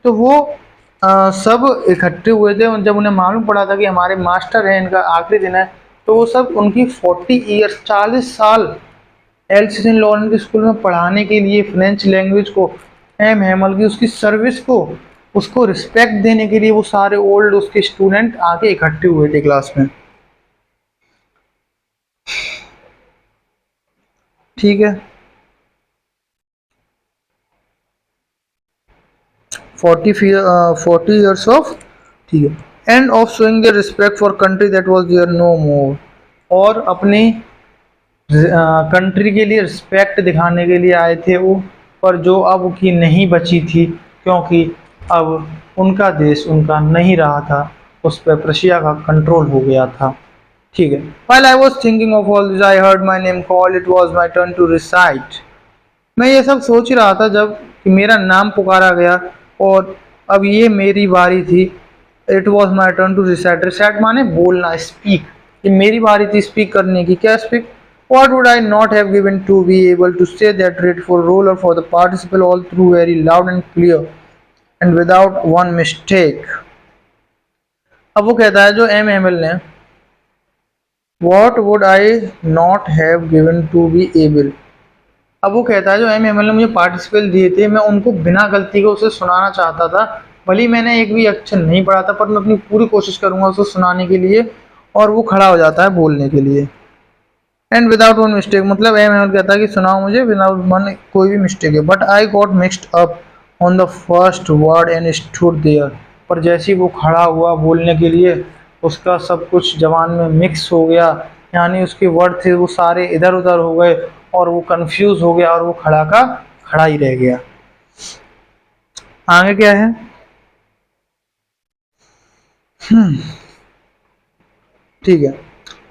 [SPEAKER 1] तो वो सब इकट्ठे हुए थे और जब उन्हें मालूम पड़ा था कि हमारे मास्टर हैं, इनका आखिरी दिन है, तो वो सब उनकी 40 ईयर्स, 40 साल एल्सेस लॉरेन के स्कूल में पढ़ाने के लिए फ्रेंच लैंग्वेज को, एम हेमल की उसकी सर्विस को, उसको रिस्पेक्ट देने के लिए वो सारे ओल्ड उसके स्टूडेंट आके इकट्ठे हुए थे क्लास में। ठीक है, 40 ईयर्स ऑफ, ठीक है, and of showing the respect for country that was there no more, और अपनी कंट्री के लिए रिस्पेक्ट दिखाने के लिए आए थे वो, पर जो अब की नहीं बची थी, क्योंकि अब उनका देश उनका नहीं रहा था, उस पर प्रशिया का कंट्रोल हो गया था। ठीक है, while I was thinking of all this I heard my name called, it was my turn to recite। मैं ये सब सोच ही रहा था जब कि मेरा नाम पुकारा गया और अब ये मेरी बारी थी। It was my turn to recite, recite माने बोलना, स्पीक, ये मेरी बारी थी स्पीक करने की। क्या speak? What would I not have given to be able to say that dreadful role or for the participle all through very loud and clear and without one mistake। अब वो कहता है जो एम एम एल ने, What would I not have given to be able। अब वो कहता है जो एम एम एल ने मुझे पार्टिसिपल दिए थे, मैं उनको बिना गलती के उसे सुनाना चाहता था। भले ही मैंने एक भी अक्षर नहीं पढ़ा था, पर मैं अपनी पूरी कोशिश करूंगा उसे सुनाने के लिए, और वो खड़ा हो जाता है बोलने के लिए। एंड विदाउट वन मिस्टेक, मतलब एम एम एल कहता है कि सुनाओ मुझे विदाउट वन कोई भी मिस्टेक है। But I got mixed up on the first word and stood there, पर जैसे ही वो खड़ा हुआ बोलने के लिए, उसका सब कुछ जबान में मिक्स हो गया, यानी उसके वर्ड थे वो सारे इधर उधर हो गए और वो कंफ्यूज हो गया और वो खड़ा का खड़ा ही रह गया। आगे क्या है? ठीक है,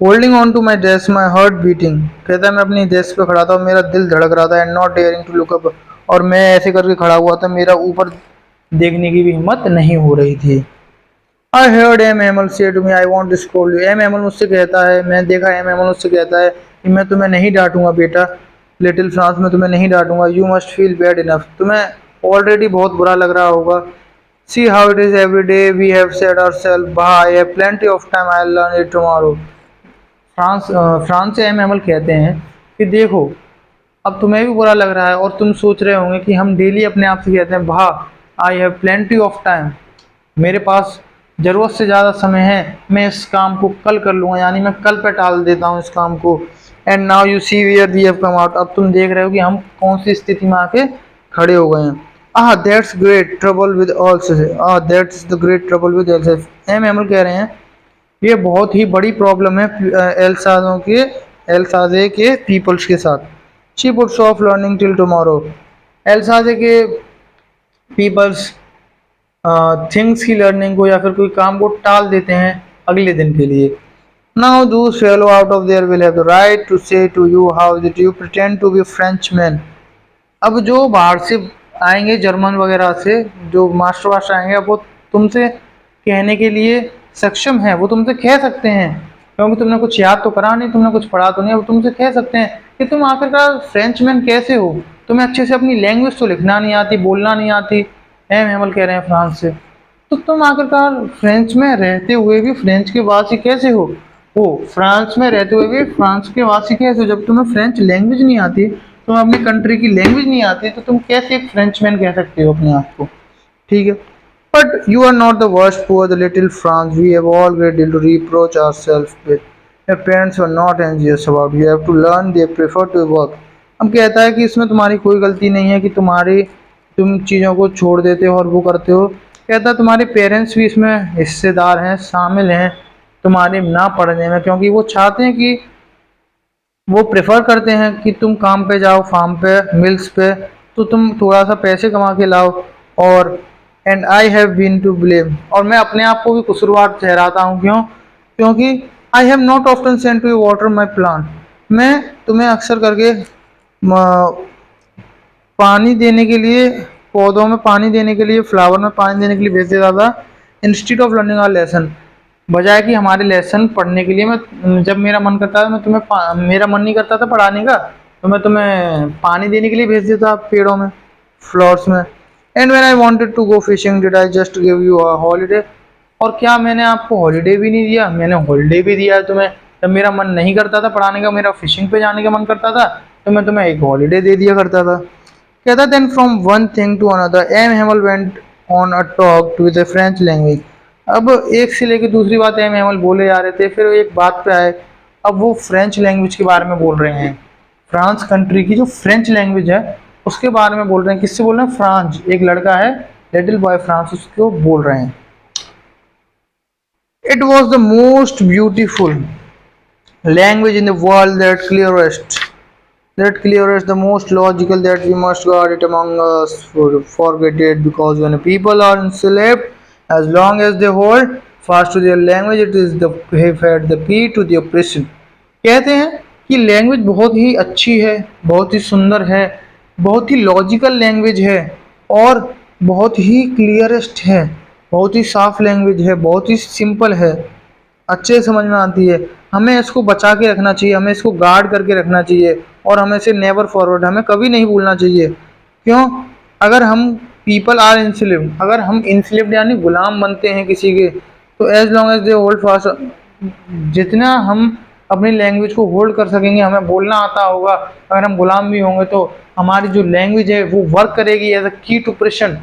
[SPEAKER 1] holding on to my desk my heart beating, कहता है मैं अपनी डेस्क पे खड़ा था और मेरा दिल धड़क रहा था। And not daring to look up, और मैं ऐसे करके खड़ा हुआ था, मेरा ऊपर देखने की भी हिम्मत नहीं हो रही थी। I heard M Hamel say to me I want to scold you, M Hamel मुझसे कहता है, मैं देखा एम एमल मुझसे कहता है कि मैं तुम्हें नहीं डांटूंगा बेटा, लिटिल फ्रांस में तुम्हें नहीं डांटूंगा। You must feel bad enough, तुम्हें ऑलरेडी बहुत बुरा लग रहा होगा। See how it is every day we have said ourself, bah I have plenty of time, I'll learn it tomorrow। France से एम एमल कहते हैं कि देखो, अब तुम्हें भी बुरा लग रहा है और तुम सोच रहे होंगे कि हम डेली अपने आप से कहते हैं भा I have plenty of time, मेरे पास ज़रूरत से ज़्यादा समय है, मैं इस काम को कल कर लूँगा, यानी मैं कल पे टाल देता हूँ इस काम को। And now you see where we have come out, अब तुम देख रहे हो कि हम कौन सी स्थिति में आके खड़े हो गए हैं। Ah that's great trouble with Alsace, ah that's the great trouble with Alsace, M Hamel कह रहे हैं ये बहुत ही बड़ी प्रॉब्लम है एल्साजे के पीपल्स के साथ। She puts off learning till tomorrow, Alsace के पीपल्स थिंग्स की लर्निंग को या फिर कोई काम को टाल देते हैं अगले दिन के लिए। Now those fellows out of there will have the right to say to you how did you pretend to be Frenchman. अब जो बाहर से आएंगे जर्मन वगैरह से, जो मास्टर आएंगे, अब वो तुमसे कहने के लिए सक्षम है, वो तुमसे कह सकते हैं, क्योंकि तुमने कुछ याद तो करा नहीं, तुमने कुछ पढ़ा तो नहीं, वो तुमसे कह सकते हैं कि तुम आखिरकार फ्रेंचमैन कैसे हो, तुम्हें अच्छे से अपनी लैंग्वेज तो लिखना नहीं आती, बोलना नहीं आती। एम हेमल कह रहे हैं फ्रांस से, तो तुम आखिरकार फ्रेंच में रहते हुए भी फ्रेंच के वासी कैसे हो? वो फ्रांस में रहते हुए भी फ्रांस के वासी कैसे हो? जब तुम्हें फ्रेंच लैंग्वेज नहीं आती, तुम्हें अपनी कंट्री की लैंग्वेज नहीं आती, तो तुम कैसे एक फ्रेंचमैन कह सकते हो अपने आप को? ठीक है, but you are not the worst poor the little Franz, we have all great deal to reproach ourself with, your parents were not anxious about, you have to learn, they prefer to work. अब कहता है कि इसमें तुम्हारी कोई गलती नहीं है कि तुम चीज़ों को छोड़ देते हो और वो करते हो। कहता है तुम्हारे पेरेंट्स भी इसमें हिस्सेदार हैं, शामिल हैं तुम्हारे ना पढ़ने में, क्योंकि वो चाहते हैं कि वो प्रेफर करते हैं कि तुम काम पे जाओ, फार्म पे, मिल्स पे, तो तुम थोड़ा सा पैसे कमा के लाओ। और and I have been to blame, और मैं अपने आप को भी कसूरवार ठहराता हूँ। क्यों? क्योंकि I have not often sent to water my plant, मैं तुम्हें अक्सर करके पानी देने के लिए, पौधों में पानी देने के लिए, फ्लावर में पानी देने के लिए भेज देता था। Institute of learning our lesson, बजाय कि हमारे लेसन पढ़ने के लिए, मैं जब मेरा मन करता था, मैं तुम्हें मेरा मन नहीं करता था पढ़ाने का, तो मैं तुम्हें पानी देने के लिए भेज देता पेड़ों में, फ्लावर्स में। And when I wanted to go fishing did I just give you a holiday, और क्या मैंने आपको हॉलीडे भी नहीं दिया? मैंने हॉलीडे भी दिया है तुम्हें। जब मेरा मन नहीं करता था पढ़ाने का, मेरा फिशिंग पे जाने का मन करता था, तो मैं तुम्हें एक हॉलीडे दे दिया करता था। कहता then from one thing to another M Hamel went on a talk to the French language. अब एक से लेकर दूसरी बात एम हेमल बोले जा रहे थे, फिर एक बात पे आए, अब वो फ्रेंच लैंग्वेज के बारे में बोल रहे हैं। फ्रांस कंट्री की जो फ्रेंच लैंग्वेज है उसके बारे में बोल रहे हैं। किससे बोल रहे हैं? फ्रांस, एक लड़का है लिटिल बॉय फ्रांस, उसको बोल रहे हैं। It was the most beautiful language in the world, that clearest, the most logical, that we must guard it among us, forget it, because when people are enslaved, as long as they hold fast to their language, it is the fed the key to the oppression। कहते हैं कि language बहुत ही अच्छी है, बहुत ही सुंदर है, बहुत ही लॉजिकल लैंग्वेज है और बहुत ही क्लियरेस्ट है, बहुत ही साफ लैंग्वेज है, बहुत ही सिंपल है, अच्छे से समझ में आती है। हमें इसको बचा के रखना चाहिए, हमें इसको गार्ड करके रखना चाहिए और हमें इसे नेवर फॉरवर्ड, हमें कभी नहीं भूलना चाहिए। क्यों? अगर हम पीपल आर इंस्लेव्ड, अगर हम इंस्लेव्ड यानी गुलाम बनते हैं किसी के, तो as long as they hold fast, जितना हम अपनी लैंग्वेज को होल्ड कर सकेंगे, हमें बोलना आता होगा, अगर हम गुलाम भी होंगे तो हमारी जो लैंग्वेज है वो वर्क करेगी एज अ की टू प्रेशन,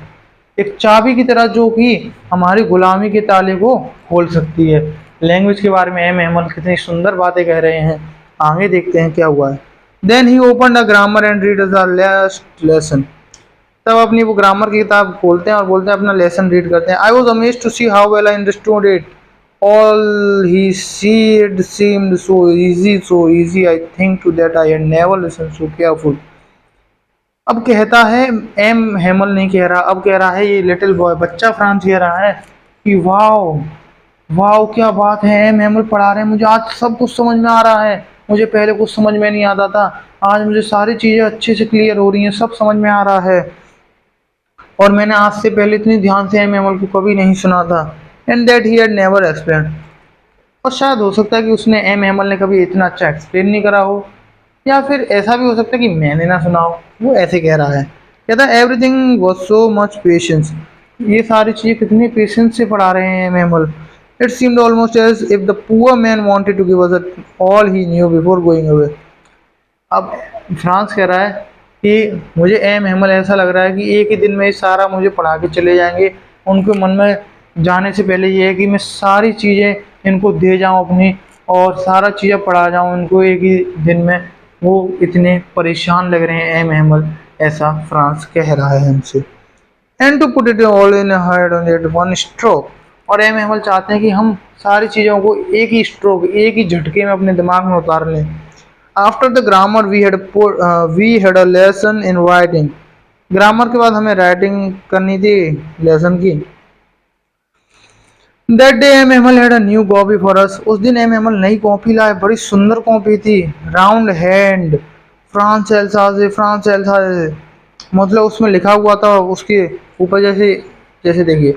[SPEAKER 1] एक चाबी की तरह जो कि हमारी गुलामी के ताले को खोल सकती है। लैंग्वेज के बारे में एम अहमद कितनी सुंदर बातें कह रहे हैं, आगे देखते हैं क्या हुआ है। Then he open the grammar and read the last lesson. तब अपनी वो ग्रामर की किताब खोलते हैं और बोलते हैं अपना लेसन रीड करते हैं। I was amazed to see how well I understood it, all he said seemed so easy I think too that I had never listen so careful. अब कहता है, एम हेमल नहीं कह रहा, अब कह रहा है ये लिटिल बॉय, बच्चा फ्रांस कह रहा है कि वाओ वाओ क्या बात है, एम हेमल पढ़ा रहे हैं, मुझे आज सब कुछ समझ में आ रहा है, मुझे पहले कुछ समझ में नहीं आता था, आज मुझे सारी चीज़ें अच्छे से क्लियर हो रही हैं, सब समझ में आ रहा है और मैंने आज से पहले इतनी ध्यान से एम हेमल को कभी नहीं सुना था। And that he had never explain, और शायद हो सकता है कि उसने एम हेमल ने कभी इतना अच्छा एक्सप्लेन नहीं करा हो, या फिर ऐसा भी हो सकता है कि मैंने ना सुना हो। वो ऐसे कह रहा है, कहता है everything was so much patience, ये सारी चीज़ें कितनी पेशेंस से पढ़ा रहे हैं M Hamel. It seemed almost as if the poor man wanted to give us all he knew before going away. अब फ्रांस कह रहा है कि मुझे एम हेमल ऐसा लग रहा है कि एक ही दिन में सारा मुझे पढ़ा के चले जाएंगे, उनके मन में जाने से पहले ये है कि मैं सारी चीज़ें इनको दे जाऊं अपनी, और सारा चीज़ें पढ़ा जाऊं उनको एक ही दिन में। वो इतने परेशान लग रहे हैं एम हेमल, ऐसा फ्रांस कह रहा है हमसे। And to put it all in head on that one stroke, और एम हेमल चाहते हैं कि हम सारी चीज़ों को एक ही स्ट्रोक, एक ही झटके में अपने दिमाग में उतार लें। After the grammar we had a lesson in writing, grammar के बाद हमें राइटिंग करनी थी लेसन की। That day M Hamel had a new copy for us, उस दिन एम एमल नई कॉपी लाए, बड़ी सुंदर कॉपी थी, राउंड हैंड, फ्रांस एल्साजे, मतलब उसमें लिखा हुआ था उसके ऊपर, जैसे जैसे देखिए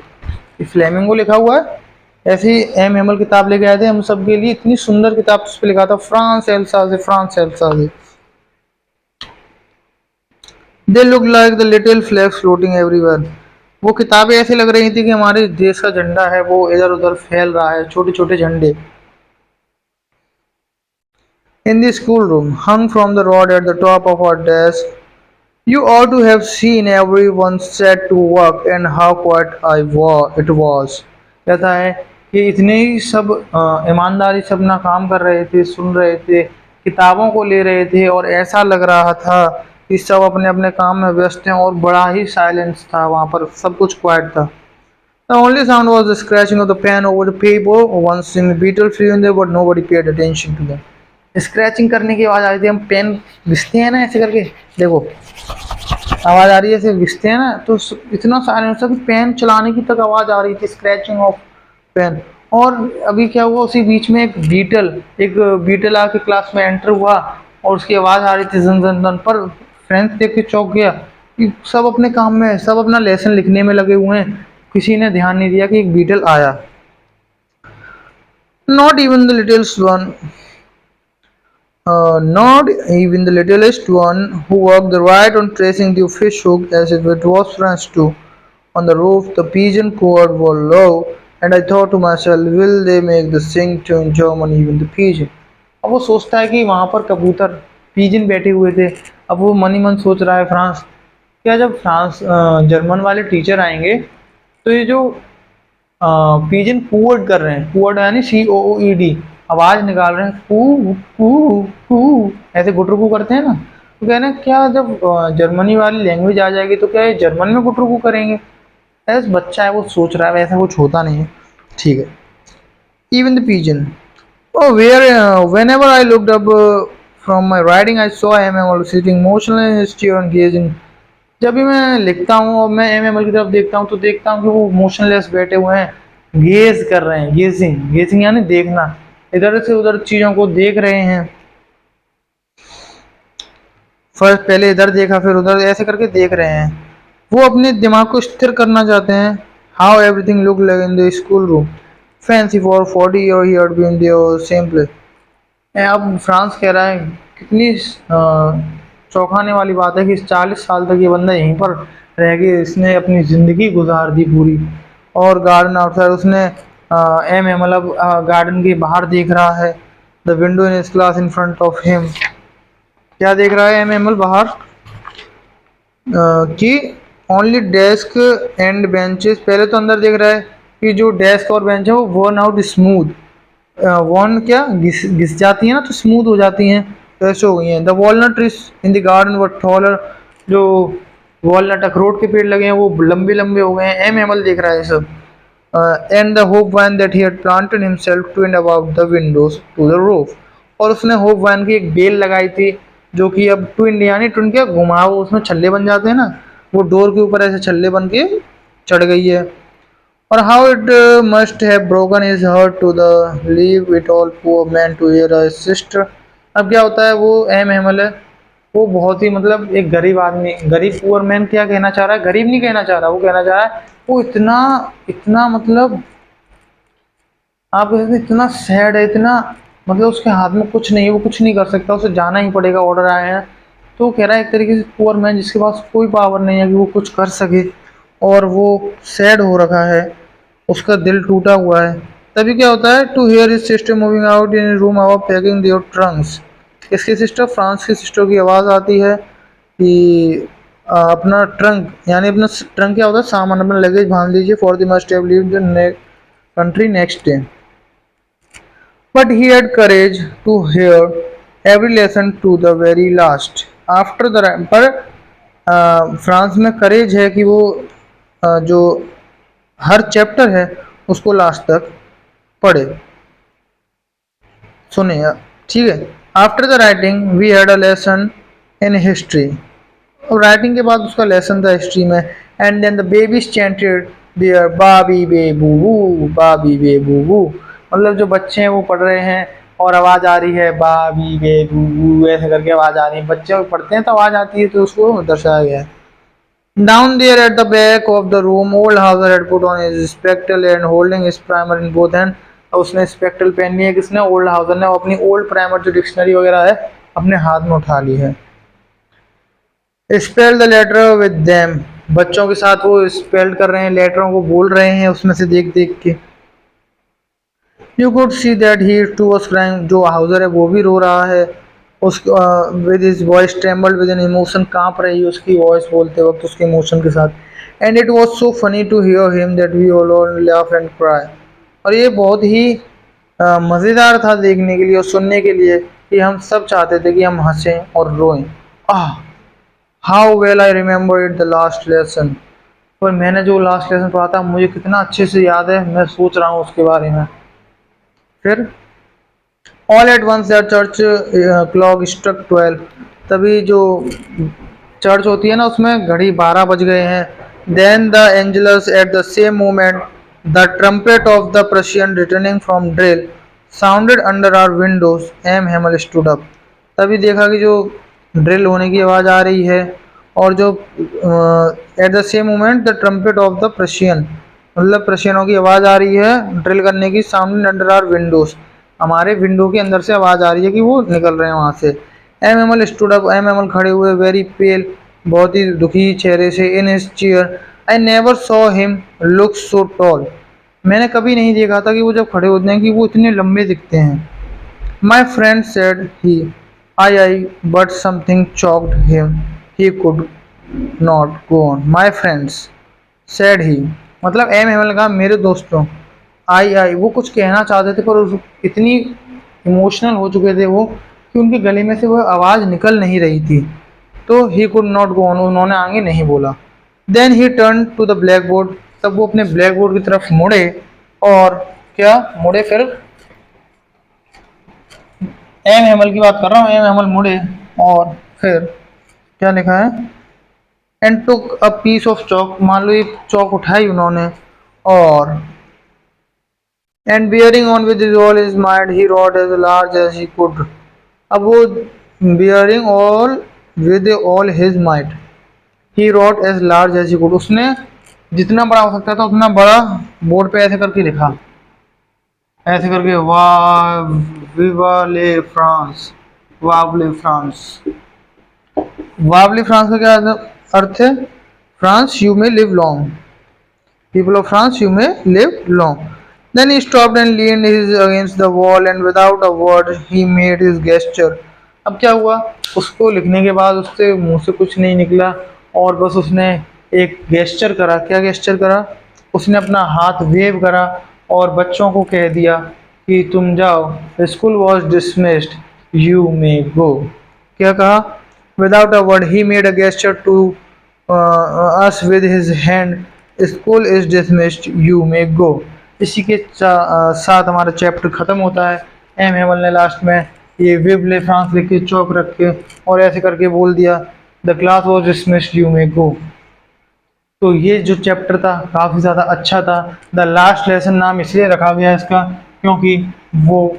[SPEAKER 1] फ्लेमिंगो लिखा हुआ है, ऐसे ही एम एमल किताब लेके आए थे हम सब के लिए, इतनी सुंदर किताब, उस पर लिखा था France Alsace, France Alsace. They look like the little flags floating everywhere, वो किताबें ऐसे लग रही थी कि हमारे देश का झंडा है वो इधर उधर फैल रहा है, छोटे छोटे झंडे। In the school room hung from the rod at the top of our desk, you ought to have seen everyone set to work and how quiet it was। कहता है कि इतने ही सब ईमानदारी से अपना काम कर रहे थे, सुन रहे थे, किताबों को ले रहे थे, और ऐसा लग रहा था कि सब अपने अपने काम में व्यस्त हैं, और बड़ा ही साइलेंस था वहाँ पर, सब कुछ क्वाइट था। The only sound was the scratching of the pen over the paper, once in the beetle flew in there but nobody paid attention to them। Scratching करने की आवाज़ आ रही थी, हम पेन घिसते हैं ना ऐसे करके, देखो आवाज़ आ रही है, ऐसे घिसते हैं ना, तो इतना साइलेंस था कि पेन चलाने की तक आवाज़ आ रही थी, स्क्रैचिंग ऑफ पेन। और अभी क्या हुआ, उसी बीच में एक बीटल आके क्लास में एंटर हुआ और उसकी आवाज़ आ रही थी जन जन जन, पर फ्रेंड्स देख के चौंक गया कि सब अपने काम में, सब अपना लेसन लिखने में लगे हुए हैं, किसी ने ध्यान नहीं दिया कि एक बीटल आया। Not even the Littles one not even the littlest one, who worked right on tracing the fish hook as if it was French too. On the roof, the pigeon covered were low, and I thought to myself, will they make the sing to in German even the pigeon? अब वो सोचता है कि वहाँ पर कबूतर pigeon बैठे हुए थे, अब वो मन ही मन सोच रहा है फ्रांस, क्या जब जर्मन वाले टीचर आएंगे तो ये जो पीजन कोवर्ड कर रहे हैं, कोवर्ड यानी COOED, आवाज निकाल रहे हैं, कू कू कू, ऐसे गुटरुकू करते हैं ना। तो कह रहे हैं क्या जब जर्मनी वाली लैंग्वेज आ जाएगी तो क्या ये जर्मन में गुटरुकू करेंगे? ऐसा बच्चा है वो सोच रहा है, वैसा कुछ होता नहीं है। ठीक है। Even the pigeon, oh where whenever I looked up from my writing I saw MML sitting motionless in his chair and gazing। जब भी मैं लिखता हूँ और मैं एमएमएल की तरफ देखता हूँ तो देखता हूँ कि वो मोशनलेस बैठे हुए हैं, गेज कर रहे हैं। गेजिंग, गेजिंग यानी देखना, इधर से उधर चीजों को देख रहे हैं। फर्स्ट पहले इधर देखा फिर उधर, ऐसे करके देख रहे हैं। वो अपने दिमाग को स्थिर करना चाहते हैं। How everything look like in the school room fancy for 40 year he had been there same place. अब फ्रांस कह रहा है कितनी चौंकाने वाली बात है कि 40 साल तक ये बंदा यहीं पर रह के इसने अपनी ज़िंदगी गुजार दी पूरी। और गार्डन आउटसाइड उसने एम ए मतलब गार्डन के बाहर देख रहा है। The window in his class in front of him, क्या देख रहा है एम एम एल बाहर? कि ओनली डेस्क एंड बेंचेस, पहले तो अंदर देख रहा है कि जो डेस्क और बेंच है वो वर्न आउट स्मूथ, वॉर्न क्या घिस घिस जाती हैं ना तो स्मूथ हो जाती हैं, तो ऐसे हो गई हैं। The walnut trees in the garden were taller, जो वॉलनट अखरोट के पेड़ लगे हैं वो लंबे लंबे हो गए हैं। एम एमल देख रहा है सब। And the hop vine that he had planted himself to and about the windows to the roof, और उसने होप वैन की एक बेल लगाई थी जो कि अब ट्विन यानी ट्विन क्या घुमाओ उसमें छल्ले बन जाते हैं ना, वो डोर के ऊपर ऐसे छल्ले बन के चढ़ गई है। और how it must have broken his heart to the leave it all poor man to hear his sister। अब क्या होता है, वो एम हेमल है, वो बहुत ही मतलब एक गरीब आदमी, गरीब पुअर मैन क्या कहना चाह रहा है, गरीब नहीं कहना चाह रहा, वो कहना चाह रहा है वो इतना इतना मतलब आप कह सकते हैं इतना सैड है, इतना मतलब उसके हाथ में कुछ नहीं है, वो कुछ नहीं कर सकता, उसे जाना ही पड़ेगा, ऑर्डर आए हैं। तो वो कह रहा है एक तरीके से पुअर मैन जिसके पास कोई पावर नहीं है कि वो कुछ कर सके, और वो सैड हो रखा है, उसका दिल टूटा हुआ है। तभी क्या होता है, to hear his sister moving out in room our packing their trunks, इसकी सिस्टर फ्रांस की सिस्टर की आवाज़ आती है कि अपना ट्रंक यानी अपना ट्रंक क्या होता है सामान, अपना लगेज बांध लीजिए, for the must have leave the country next day. But he had courage to hear every lesson to the very last after the, पर फ्रांस में करेज है कि वो जो हर चैप्टर है उसको लास्ट तक पढ़े सुने, ठीक है। After the writing we had a lesson in history, और राइटिंग के बाद उसका लेसन था हिस्ट्री में। And then the babies chanted their ba bi be bu bu, ba bi be bu bu, मतलब जो बच्चे हैं वो पढ़ रहे हैं और आवाज़ आ रही है बाबी बे बूबू, ऐसे करके आवाज़ आ रही है। बच्चे पढ़ते हैं तो आवाज़ आती है, तो उसको दर्शाया गया है। Down there at the back of the room, old Hauser had put on his spectacle and holding his primer in both hand। और उसने स्पेक्टल पहन ली है, किसने? ओल्ड हाउसर ने। अपनी ओल्ड प्राइमर जो डिक्शनरी वगैरह है अपने हाथ में उठा ली है। Spell the letter with them, बच्चों के साथ वो स्पेल कर रहे हैं, लेटरों को बोल रहे हैं उसमें से देख देख के। You could see that he too was crying, जो हाउसर है वो भी रो रहा है। उस with his voice trembled with an emotion, कांप रही है उसकी वॉइस बोलते वक्त उसके इमोशन के साथ। And it was so funny to hear him that we all laugh and cry, और ये बहुत ही मज़ेदार था देखने के लिए और सुनने के लिए कि हम सब चाहते थे कि हम हंसें और रोएं। Ah, how well I remember it the last lesson, पर मैंने जो लास्ट लेसन पढ़ा था मुझे कितना अच्छे से याद है, मैं सोच रहा हूँ उसके बारे में। फिर all at once that church clock struck 12, तभी जो चर्च होती है ना उसमें घड़ी 12 बज गए हैं। Then the Angelus at the same moment the trumpet of the Prussian returning from drill sounded under our windows. M Hamel stood up, तभी देखा कि जो ड्रिल होने की आवाज़ आ रही है, और जो eight the same moment the trumpet of the Prussian, मतलब प्रशियनों की आवाज़ आ रही है ड्रिल करने की, साउंडेड अंडर आवर विंडोज, हमारे विंडो के अंदर से आवाज़ आ रही है कि वो निकल रहे हैं वहाँ से। M Hamel stood up, M Hamel खड़े हुए, वेरी पेल, बहुत ही दुखी चेहरे से। In his chair I never saw him look so tall, मैंने कभी नहीं देखा था कि वो जब खड़े होते हैं कि वो इतने लंबे दिखते हैं। My friend said he, I but something choked him, he could not go on. My friends said he, मतलब एम एमल का मेरे दोस्तों, आई वो कुछ कहना चाहते थे पर इतनी इमोशनल हो चुके थे वो कि उनके गले में से वो आवाज़ निकल नहीं रही थी। तो he could not go on, उन्होंने आगे नहीं बोला। Then he turn to the blackboard, तब वो अपने ब्लैक बोर्ड की तरफ मुड़े और क्या मुड़े, फिर एम हैमल की बात कर रहा हूँ, एम हैमल मुड़े और फिर क्या लिखा है, and took a piece of chalk, मान लो एक चौक उठाई उन्होंने और and bearing on with all his mind he wrote as large as he could. अब वो bearing all with all his might he wrote as large as he could, उसने जितना बड़ा हो सकता था उतना बड़ा बोर्ड पे ऐसे करके लिखा, ऐसे करके वाह विवा ले फ्रांस, वावले फ्रांस। वावले फ्रांस का क्या अर्थ है? France you may live long, people of France, you may live long. Then he stopped and leaned his against the wall and without a word he made his gesture. अब क्या हुआ, उसको लिखने के बाद उससे मुंह से कुछ नहीं निकला और बस उसने एक गेस्चर करा। क्या गेस्चर करा? उसने अपना हाथ वेव करा और बच्चों को कह दिया कि तुम जाओ, school was dismissed, you may go. क्या कहा? Without a word he made a gesture to us with his hand, school is dismissed, you may go. इसी के साथ हमारा चैप्टर खत्म होता है। एम हेमल ने लास्ट में ये विव ले फ्रांस लिख के चौक रख के और ऐसे करके बोल दिया the class was dismissed, you may go. तो ये जो चैप्टर था काफ़ी ज़्यादा अच्छा था। द लास्ट लेसन नाम इसलिए रखा गया इसका क्योंकि वो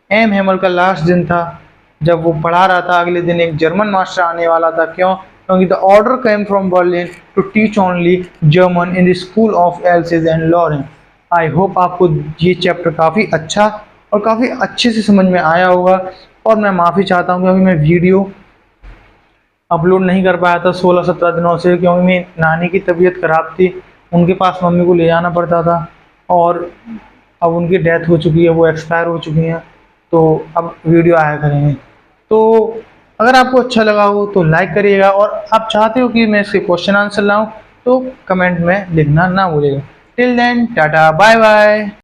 [SPEAKER 1] एम हेमल का लास्ट दिन था जब वो पढ़ा रहा था। अगले दिन एक जर्मन मास्टर आने वाला था। क्यों? क्योंकि the order came from Berlin to teach only German in the school of Alsace and Lorraine. I hope आपको ये चैप्टर काफ़ी अच्छा और काफ़ी अच्छे से समझ में आया होगा। और मैं माफ़ी चाहता हूँ क्योंकि मैं वीडियो अपलोड नहीं कर पाया था 16-17 दिनों से, क्योंकि मेरी नानी की तबीयत ख़राब थी, उनके पास मम्मी को ले जाना पड़ता था और अब उनकी डेथ हो चुकी है, वो एक्सपायर हो चुकी हैं, तो अब वीडियो आया करेंगे। तो अगर आपको अच्छा लगा हो तो लाइक करिएगा और आप चाहते हो कि मैं इसके क्वेश्चन आंसर लाऊं तो कमेंट में लिखना ना भूलिएगा। Till then tata bye bye.